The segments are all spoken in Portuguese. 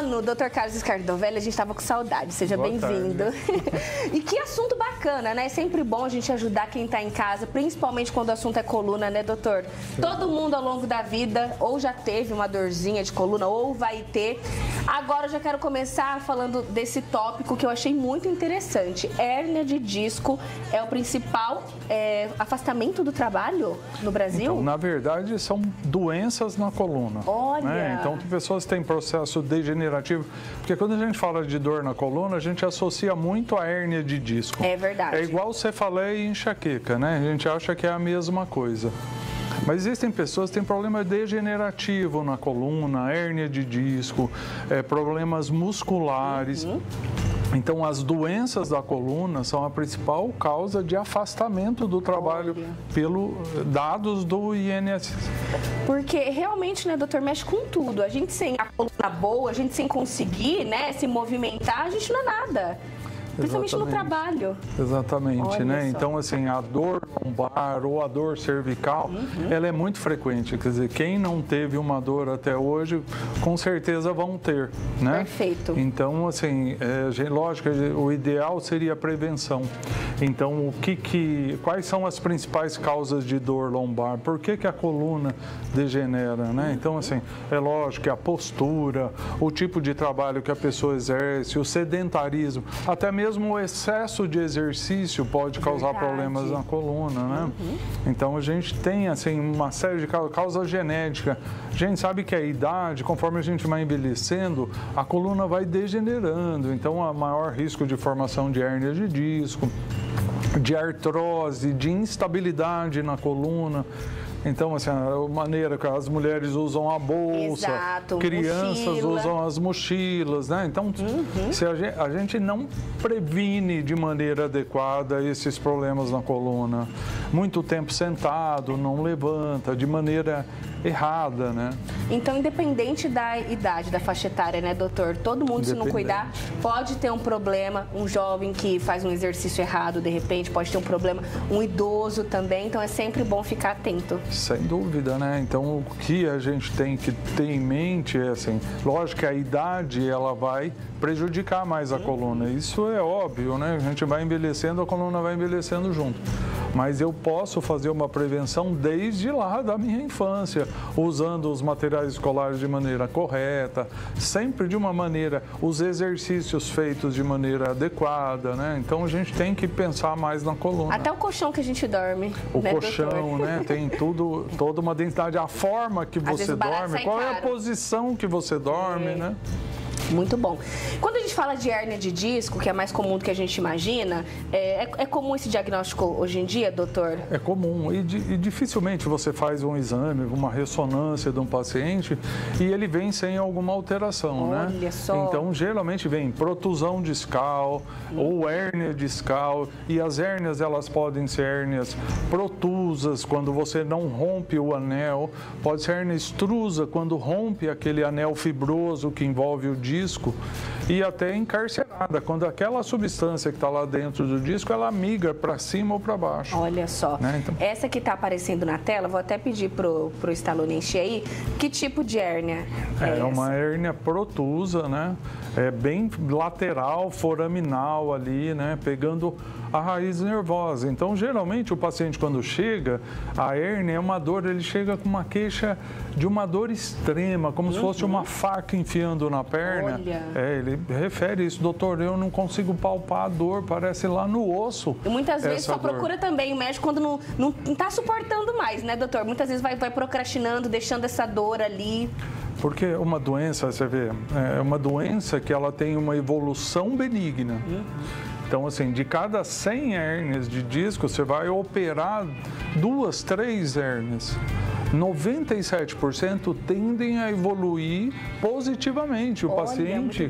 ano, Dr. Carlos Scardovelli, a gente estava com saudade, seja bem-vindo. E que assunto bacana, né? É sempre bom a gente ajudar quem está em casa, principalmente quando o assunto é coluna, né, doutor? Todo mundo ao longo da vida ou já teve uma dorzinha de coluna ou vai ter. Agora eu já quero começar falando desse tópico que eu achei muito interessante. Hérnia de disco é o principal afastamento do trabalho no Brasil? Então, na verdade, são doenças na coluna. Olha! Né? Então, pessoas têm processo degenerativo, porque quando a gente fala de dor na coluna, a gente associa muito a hérnia de disco. É verdade. É igual cefaleia e enxaqueca, né? A gente acha que é a mesma coisa. Mas existem pessoas que têm problema degenerativo na coluna, hérnia de disco, problemas musculares. Então, as doenças da coluna são a principal causa de afastamento do trabalho pelo dados do INSS. Porque realmente, né, doutor, mexe com tudo. A gente sem a coluna boa, a gente sem conseguir, né, se movimentar, a gente não é nada. Principalmente no trabalho. Exatamente, Olha né? só. Então, assim, a dor lombar ou a dor cervical, ela é muito frequente. Quer dizer, quem não teve uma dor até hoje, com certeza vão ter, né? Perfeito. Então, assim, lógico, o ideal seria a prevenção. Então, quais são as principais causas de dor lombar? Por que a coluna degenera, né? Então, assim, é lógico que a postura, o tipo de trabalho que a pessoa exerce, o sedentarismo, até mesmo o excesso de exercício pode causar problemas na coluna, né? Então, a gente tem, assim, uma série de causas genéticas. A gente sabe que a idade, conforme a gente vai envelhecendo, a coluna vai degenerando. Então, há maior risco de formação de hérnia de disco, de artrose, de instabilidade na coluna. Então, assim, a maneira que as mulheres usam a bolsa, crianças usam as mochilas, né? Então, se a gente não previne de maneira adequada esses problemas na coluna, muito tempo sentado, não levanta, de maneira errada, né? Então, independente da idade, da faixa etária, né, doutor? Todo mundo, se não cuidar, pode ter um problema. Um jovem que faz um exercício errado, de repente, pode ter um problema. Um idoso também. Então, é sempre bom ficar atento. Sem dúvida, né? Então, o que a gente tem que ter em mente é assim, lógico que a idade, ela vai prejudicar mais a coluna. Isso é óbvio, né? A gente vai envelhecendo, a coluna vai envelhecendo junto. Mas eu posso fazer uma prevenção desde lá da minha infância, usando os materiais escolares de maneira correta, sempre de uma maneira, os exercícios feitos de maneira adequada, né? Então a gente tem que pensar mais na coluna. Até o colchão que a gente dorme. O né, colchão, doutor? né? Tem toda uma densidade, a forma que você dorme, qual é a posição que você dorme, né? Muito bom. Quando a gente fala de hérnia de disco, que é mais comum do que a gente imagina, é comum esse diagnóstico hoje em dia, doutor? É comum e dificilmente você faz um exame, uma ressonância de um paciente e ele vem sem alguma alteração, né? Olha só. Então, geralmente vem protusão discal ou hérnia discal e as hérnias, elas podem ser hérnias protusas, quando você não rompe o anel, pode ser hérnia extrusa, quando rompe aquele anel fibroso que envolve o disco, e até encarcerada, quando aquela substância que está lá dentro do disco, ela migra para cima ou para baixo. Olha só, né? Então, essa que está aparecendo na tela, vou até pedir pro Stallone encher aí, que tipo de hérnia é uma hérnia protusa, né? É bem lateral, foraminal ali, né? Pegando a raiz nervosa. Então, geralmente, o paciente, quando chega, a hérnia é uma dor, ele chega com uma queixa de uma dor extrema, como se fosse uma faca enfiando na perna. Olha. Ele refere isso, doutor, eu não consigo palpar a dor, parece lá no osso. E muitas vezes só procura também o médico quando não está suportando mais, né, doutor? Muitas vezes vai procrastinando, deixando essa dor ali. Porque uma doença, você vê, é uma doença que ela tem uma evolução benigna. Então, assim, de cada 100 hérnias de disco, você vai operar 2, 3 hérnias. 97% tendem a evoluir positivamente. O paciente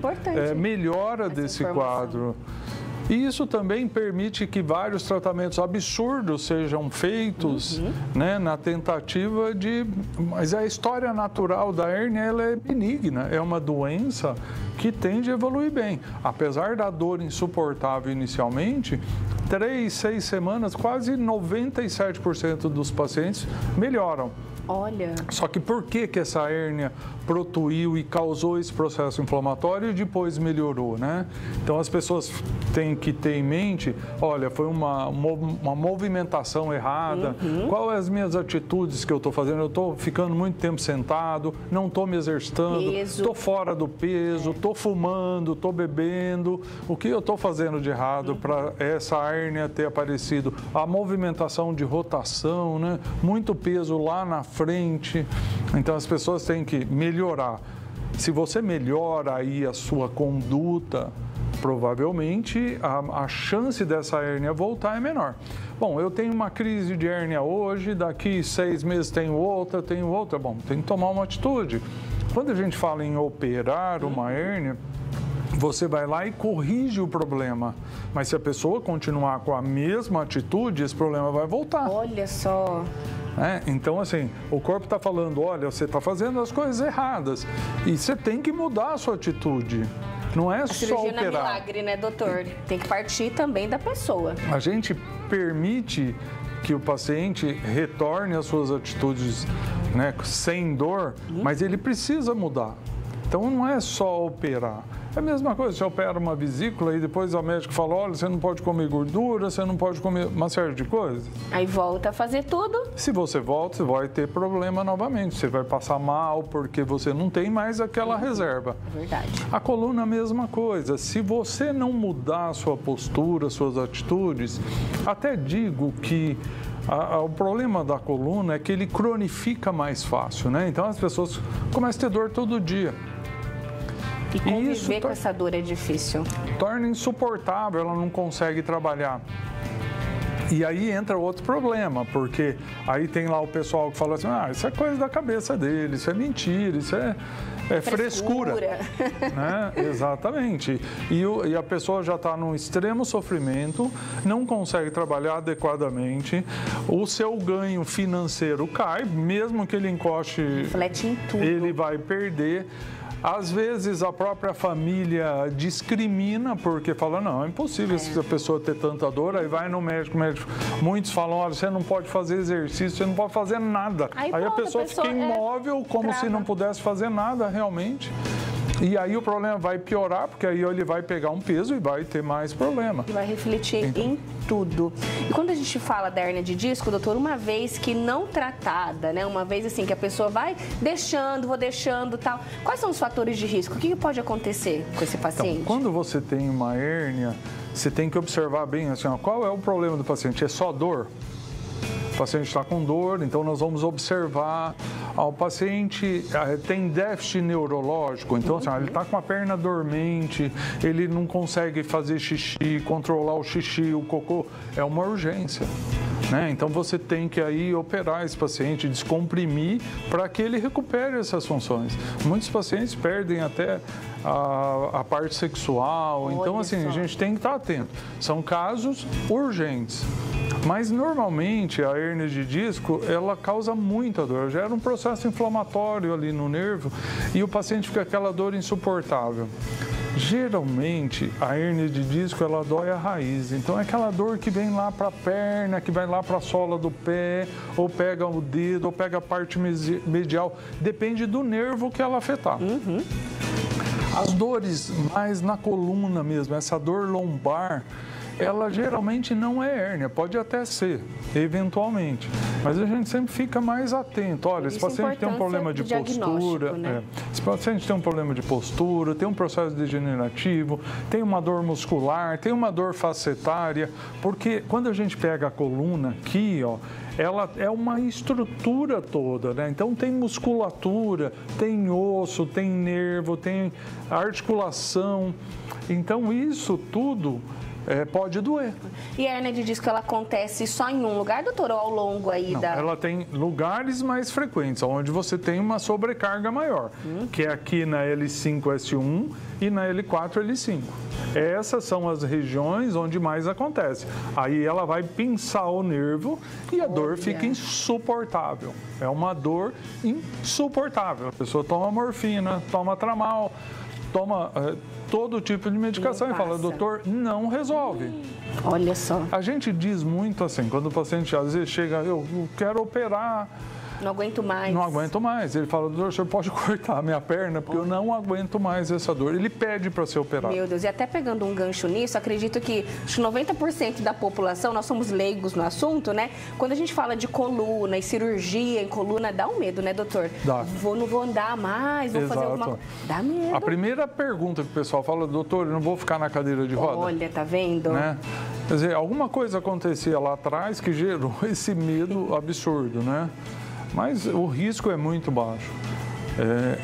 melhora desse quadro. E isso também permite que vários tratamentos absurdos sejam feitos, né, na tentativa de... Mas a história natural da hérnia, ela é benigna, é uma doença que tende a evoluir bem. Apesar da dor insuportável inicialmente, 3, 6 semanas, quase 97% dos pacientes melhoram. Olha. Só que por que essa hérnia protuiu e causou esse processo inflamatório e depois melhorou, né? Então as pessoas têm que ter em mente, olha, foi uma movimentação errada, quais as minhas atitudes que eu estou fazendo? Eu estou ficando muito tempo sentado, não estou me exercitando, estou fora do peso, estou fumando, estou bebendo, o que eu estou fazendo de errado para essa hérnia ter aparecido? A movimentação de rotação, né? Muito peso lá na frente, então as pessoas têm que melhorar. Se você melhora aí a sua conduta, provavelmente a chance dessa hérnia voltar é menor. Bom, eu tenho uma crise de hérnia hoje, daqui 6 meses tenho outra, bom, tem que tomar uma atitude. Quando a gente fala em operar uma hérnia, você vai lá e corrige o problema, mas se a pessoa continuar com a mesma atitude, esse problema vai voltar. Olha só. Então, assim, o corpo está falando, olha, você está fazendo as coisas erradas e você tem que mudar a sua atitude. Não é só operar. Não é milagre, né, doutor? Tem que partir também da pessoa. A gente permite que o paciente retorne às suas atitudes, né, sem dor, mas ele precisa mudar. Então, não é só operar. É a mesma coisa, você opera uma vesícula e depois o médico fala, olha, você não pode comer gordura, você não pode comer uma série de coisas. Aí volta a fazer tudo. Se você volta, você vai ter problema novamente. Você vai passar mal porque você não tem mais aquela reserva. É verdade. A coluna, a mesma coisa. Se você não mudar a sua postura, suas atitudes, até digo que o problema da coluna é que ele cronifica mais fácil, né? Então as pessoas começam a ter dor todo dia. E conviver com essa dor é difícil. Torna insuportável, ela não consegue trabalhar. E aí entra outro problema, porque aí tem lá o pessoal que fala assim, isso é coisa da cabeça dele, isso é mentira, isso é frescura. Né? Exatamente. E a pessoa já está num extremo sofrimento, não consegue trabalhar adequadamente, o seu ganho financeiro cai, mesmo que ele encoste, reflete em tudo. Ele vai perder. Às vezes a própria família discrimina porque fala, não, é impossível essa pessoa ter tanta dor, aí vai no médico, muitos falam, olha, você não pode fazer exercício, você não pode fazer nada. Aí a pessoa fica imóvel, como se não pudesse fazer nada realmente. E aí o problema vai piorar, porque aí ele vai pegar um peso e vai ter mais problema. E vai refletir em tudo. E quando a gente fala da hérnia de disco, doutor, uma vez que não tratada, né? Uma vez assim que a pessoa vai vou deixando tal. Quais são os fatores de risco? O que pode acontecer com esse paciente? Então, quando você tem uma hérnia, você tem que observar bem assim, qual é o problema do paciente? É só dor? O paciente está com dor, então nós vamos observar. O paciente tem déficit neurológico, então assim, ele está com a perna dormente, ele não consegue fazer xixi, controlar o xixi, o cocô, é uma urgência. Né? Então você tem que aí operar esse paciente, descomprimir para que ele recupere essas funções. Muitos pacientes perdem até a parte sexual, então assim, a gente tem que estar atento. São casos urgentes. Mas normalmente a hérnia de disco, ela causa muita dor, gera um processo inflamatório ali no nervo e o paciente fica com aquela dor insuportável. Geralmente, a hérnia de disco, ela dói a raiz. Então, é aquela dor que vem lá para a perna, que vai lá para a sola do pé, ou pega o dedo, ou pega a parte medial. Depende do nervo que ela afetar. As dores mais na coluna mesmo, essa dor lombar, ela geralmente não é hérnia, pode até ser, eventualmente. Mas a gente sempre fica mais atento. Olha, esse paciente tem um problema de postura, né? Esse paciente tem um problema de postura, tem um processo degenerativo, tem uma dor muscular, tem uma dor facetária, porque quando a gente pega a coluna aqui, ela é uma estrutura toda, né? Então tem musculatura, tem osso, tem nervo, tem articulação. Então isso tudo pode doer. E a hérnia de disco, ela acontece só em um lugar, doutor, ou ao longo aí da... Ela tem lugares mais frequentes, onde você tem uma sobrecarga maior, que é aqui na L5-S1 e na L4-L5. Essas são as regiões onde mais acontece. Aí ela vai pinçar o nervo e a dor fica insuportável. É uma dor insuportável. A pessoa toma morfina, toma tramal, toma todo tipo de medicação e fala, doutor, não resolve. Olha só. A gente diz muito assim, quando o paciente às vezes chega, eu quero operar, Não aguento mais. Não aguento mais. Ele fala, doutor, o senhor pode cortar a minha perna, porque eu não aguento mais essa dor. Ele pede para ser operado. Meu Deus, e até pegando um gancho nisso, acredito que 90% da população, nós somos leigos no assunto, né? Quando a gente fala de coluna e cirurgia em coluna, dá um medo, né, doutor? Dá. Não vou andar mais, vou fazer alguma coisa. Dá medo. A primeira pergunta que o pessoal fala, doutor, eu não vou ficar na cadeira de roda? Olha, tá vendo? Né? Quer dizer, alguma coisa acontecia lá atrás que gerou esse medo absurdo, né? Mas o risco é muito baixo.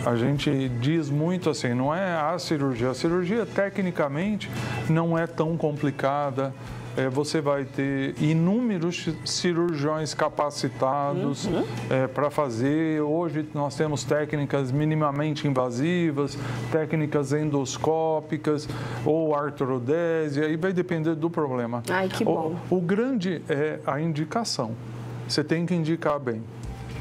A gente diz muito assim, não é a cirurgia. A cirurgia, tecnicamente, não é tão complicada. Você vai ter inúmeros cirurgiões capacitados para fazer. Hoje nós temos técnicas minimamente invasivas, técnicas endoscópicas ou artrodese, aí vai depender do problema. Ai, que bom. O grande é a indicação. Você tem que indicar bem.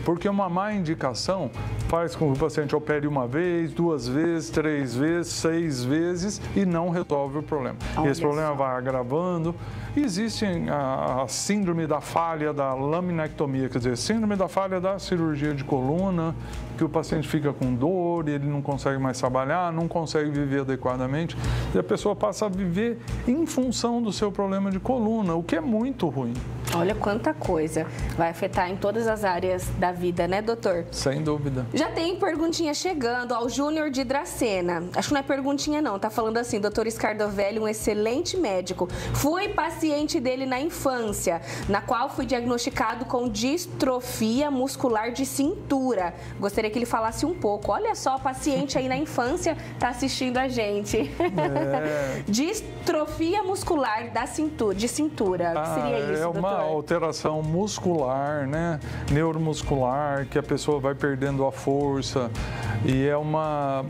Porque uma má indicação faz com que o paciente opere uma vez, 2 vezes, 3 vezes, 6 vezes e não resolve o problema. Olha, esse problema vai agravando. Existe a síndrome da falha da laminectomia, quer dizer, síndrome da falha da cirurgia de coluna, que o paciente fica com dor, ele não consegue mais trabalhar, não consegue viver adequadamente, e a pessoa passa a viver em função do seu problema de coluna, o que é muito ruim. Olha quanta coisa. Vai afetar em todas as áreas da vida, né, doutor? Sem dúvida. Já tem perguntinha chegando ao Júnior de Dracena. Acho que não é perguntinha, não. Tá falando assim, doutor Scardovelli, um excelente médico. Fui paciente dele na infância, na qual fui diagnosticado com distrofia muscular de cintura. Gostaria que ele falasse um pouco. Olha só, paciente aí na infância tá assistindo a gente. Distrofia muscular da cintura, de cintura. O que seria isso, doutor? Uma alteração muscular, né? Neuromuscular, que a pessoa vai perdendo a força e é uma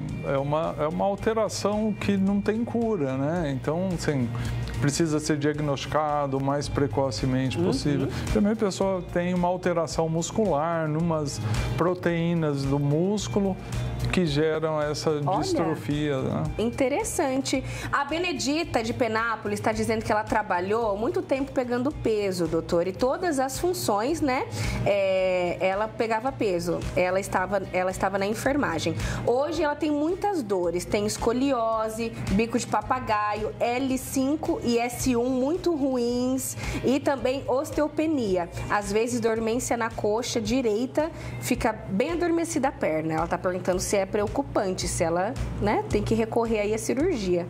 alteração que não tem cura, né? Então, assim, precisa ser diagnosticado o mais precocemente possível. Também a pessoa tem uma alteração muscular, numas proteínas do músculo que geram essa distrofia. Né? Interessante. A Benedita de Penápolis está dizendo que ela trabalhou muito tempo pegando peso, doutor, e todas as funções, né? Ela pegava peso, ela estava na enfermagem. Hoje ela tem muitas dores, tem escoliose, bico de papagaio, L5 e S1 muito ruins e também osteopenia. Às vezes dormência na coxa direita, fica bem adormecida a perna. Ela está perguntando se é preocupante, se ela, né, tem que recorrer aí à cirurgia.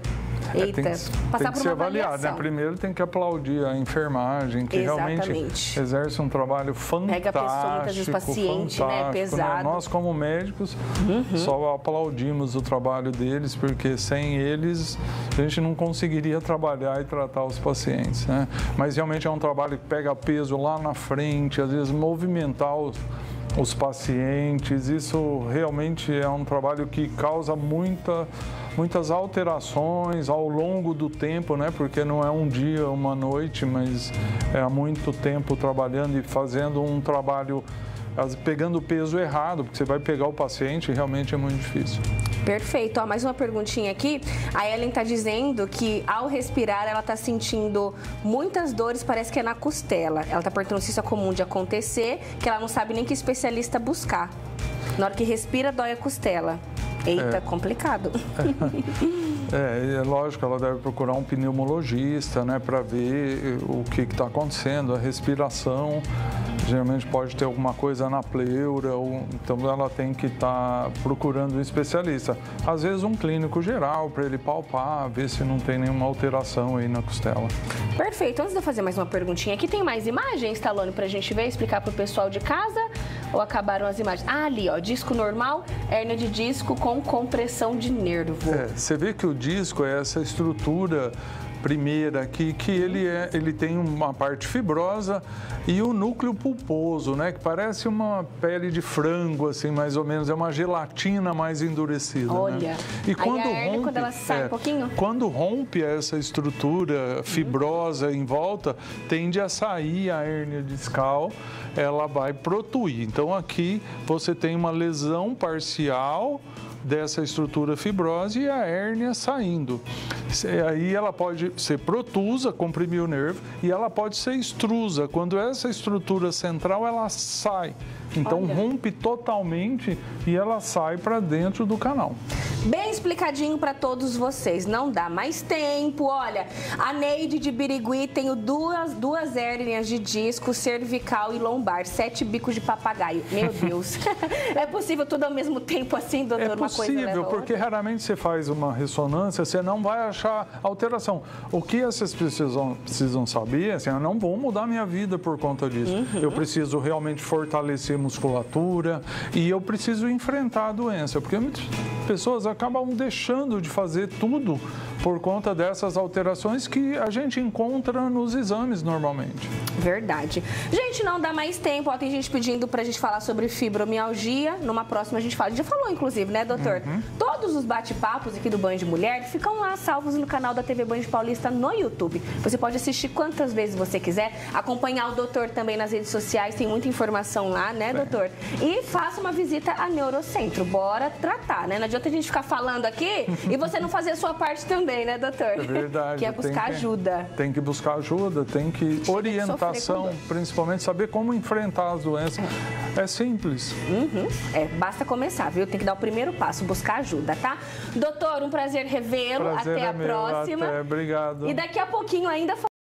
Eita, tem que ser avaliado, né? Primeiro tem que aplaudir a enfermagem, que realmente exerce um trabalho fantástico. Pega a pessoa, muitas vezes paciente, né? Pesado. Né? Nós, como médicos, só aplaudimos o trabalho deles, porque sem eles a gente não conseguiria trabalhar e tratar os pacientes, né? Mas realmente é um trabalho que pega peso lá na frente, às vezes movimentar os pacientes. Isso realmente é um trabalho que causa muitas alterações ao longo do tempo, né? Porque não é um dia, uma noite, mas é há muito tempo trabalhando e fazendo um trabalho, pegando o peso errado, porque você vai pegar o paciente e realmente é muito difícil. Perfeito. Ó, mais uma perguntinha aqui. A Ellen está dizendo que ao respirar ela está sentindo muitas dores, parece que é na costela. Ela está perguntando se isso é comum de acontecer, que ela não sabe nem que especialista buscar. Na hora que respira, dói a costela. Eita, complicado. É lógico, ela deve procurar um pneumologista, né, para ver o que está acontecendo, a respiração. Geralmente pode ter alguma coisa na pleura, então ela tem que estar procurando um especialista. Às vezes um clínico geral, para ele palpar, ver se não tem nenhuma alteração aí na costela. Perfeito. Antes de eu fazer mais uma perguntinha aqui, tem mais imagens, Talone, para a gente ver, explicar para o pessoal de casa? Ou acabaram as imagens? Ah, ali, ó, disco normal, hérnia de disco com compressão de nervo. Você vê que o disco é essa estrutura primeira aqui, que ele tem uma parte fibrosa e o núcleo pulposo, né? Que parece uma pele de frango, assim, mais ou menos. É uma gelatina mais endurecida. Olha, né? E quando a hérnia, rompe, quando ela sai um pouquinho? Quando rompe essa estrutura fibrosa em volta, tende a sair a hérnia discal, ela vai protuir. Então aqui você tem uma lesão parcial dessa estrutura fibrosa e a hérnia saindo. Aí ela pode ser protusa, comprimir o nervo, e ela pode ser extrusa, quando essa estrutura central ela sai. Então rompe totalmente e ela sai para dentro do canal. Bem explicadinho para todos vocês, não dá mais tempo. Olha, a Neide de Birigui tem duas hérnias de disco, cervical e lombar, 7 bicos de papagaio. Meu Deus. É possível tudo ao mesmo tempo assim, doutor? É possível, porque raramente você faz uma ressonância, você não vai achar alteração. O que essas pessoas precisam saber, assim, eu não vou mudar minha vida por conta disso. Eu preciso realmente fortalecer musculatura e eu preciso enfrentar a doença, porque muitas pessoas acabam deixando de fazer tudo por conta dessas alterações que a gente encontra nos exames normalmente. Verdade. Gente, não dá mais tempo. Ó, tem gente pedindo pra gente falar sobre fibromialgia. Numa próxima a gente fala. A gente já falou, inclusive, né, doutor? Todos os bate-papos aqui do Band Mulher ficam lá salvos no canal da TV Band Paulista no YouTube. Você pode assistir quantas vezes você quiser. Acompanhar o doutor também nas redes sociais. Tem muita informação lá, né, doutor? E faça uma visita a Neurocentro. Bora tratar, né? Não adianta a gente ficar falando aqui e você não fazer a sua parte também, né, doutor? É verdade. Que é buscar ajuda. Tem que buscar ajuda, tem que orientação, principalmente saber como enfrentar as doenças. É simples. Basta começar, viu? Tem que dar o primeiro passo, buscar ajuda, tá? Doutor, um prazer revê-lo. Até a próxima. Obrigado. E daqui a pouquinho ainda